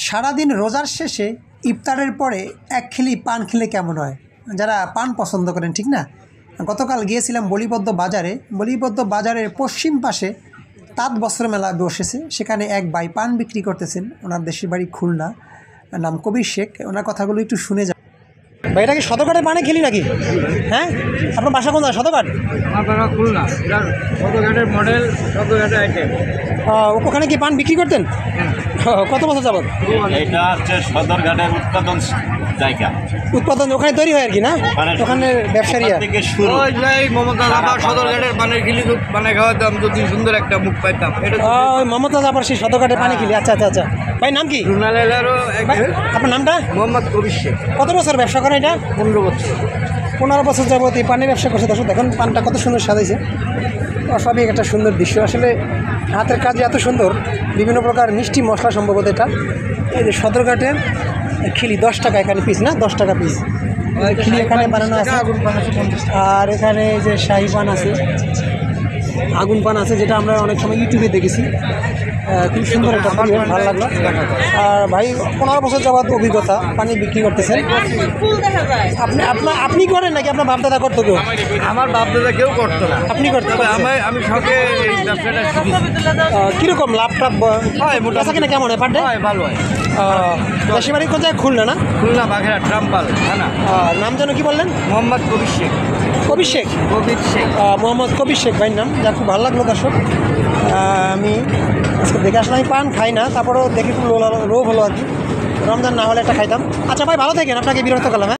সারাদিন রোজার শেষে ইফতারের পরে এক খিলি পান খেলে কেমন হয়? যারা পান পছন্দ করেন, ঠিক না? গতকাল গিয়েছিলাম বলিবদ্ধ বাজারে। বলিবদ্ধ বাজারের পশ্চিম পাশে তাঁত বস্ত্র মেলা বসেছে। সেখানে এক ভাই পান বিক্রি করতেছেন। ওনার দেশের বাড়ি খুলনা, নাম কবির শেখ। ওনার কথাগুলো একটু শুনে যান। ভাই, এটা কি সদরঘাটের পানে খেলি নাকি? হ্যাঁ, আপনার বাসা কোন? সদরঘাট? আপনারা খুলনা, এটা সদরঘাটের মডেল, সদরঘাটের আইটেম। ওখানে কি পান বিক্রি করতেন? কত বছর যাবত? এটা হচ্ছে সদরঘাটের উৎপাদন জায়গা, উৎপাদন ওখানে তৈরি হয় আর কি, না? ওখানে ব্যবসায়ীরা থেকে শুরু। মমতাজ আবার সদরঘাটের পানের খিলি মানে খাওয়াতাম, যদি সুন্দর একটা মুখ পাইতাম। এটা ওই মমতাজ আবার সেই সদরঘাটের পানি খেলি। আচ্ছা আচ্ছা আচ্ছা। ভাই, নাম কি? আপনার নামটা? মোহাম্মদ কবির শেখ। কত বছর ব্যবসা করেন এটা? 15 বছর। 15 বছর যাবত এই পানের ব্যবসা করছে। দর্শক দেখুন পানটা কত সুন্দর সাজাইছে। অস্বাভাবিক একটা সুন্দর দৃশ্য। আসলে হাতের কাজে এত সুন্দর, বিভিন্ন প্রকার মিষ্টি মশলা সম্ভবত এটা। এই যে সদরঘাটের খিলি 10 টাকা এখানে পিস, না? 10 টাকা পিস খিলি এখানে বানানো আছে। আর এখানে এই যে শাহি পান আছে, আগুন পান আছে, যেটা আমরা অনেক সময় ইউটিউবে দেখেছি। খুব সুন্দর একটা পরিবেশ, ভালো লাগলো। আর ভাই 15 বছর যাবত অভিজ্ঞতা, পানি বিক্রি করতেছেন। আপনি করেন নাকি আপনার বাপ দাদা করতো কেউ? আমার বাপ দাদা কেউ করতো না, আপনি করতে? আমি শখে এই ব্যবসাটা শিখেছি। কীরকম লাভ টাভ হয়? মোটা কিনা কেমন হয়? পার ডে ভালো হয়। দেশের বাড়ি কোথায়? খুলনা, না? খুলনা বাঘেরা ট্রাম্পাল থানা। নাম যেন কি বললেন? মোহাম্মদ কবির শেখ। কবির শেখ? কবির শেখ, মোহাম্মদ কবির শেখ ভাইয়ের নাম। যা খুব ভালো লাগলো দর্শক। আমি আজকে দেখে আসলে আমি পান খাই না, তারপরেও দেখে খুব লোভ হলো আর কি। রমজান না হলে একটা খাইতাম। আচ্ছা ভাই, ভালো থাকেন, আপনাকে বিরক্ত করলাম।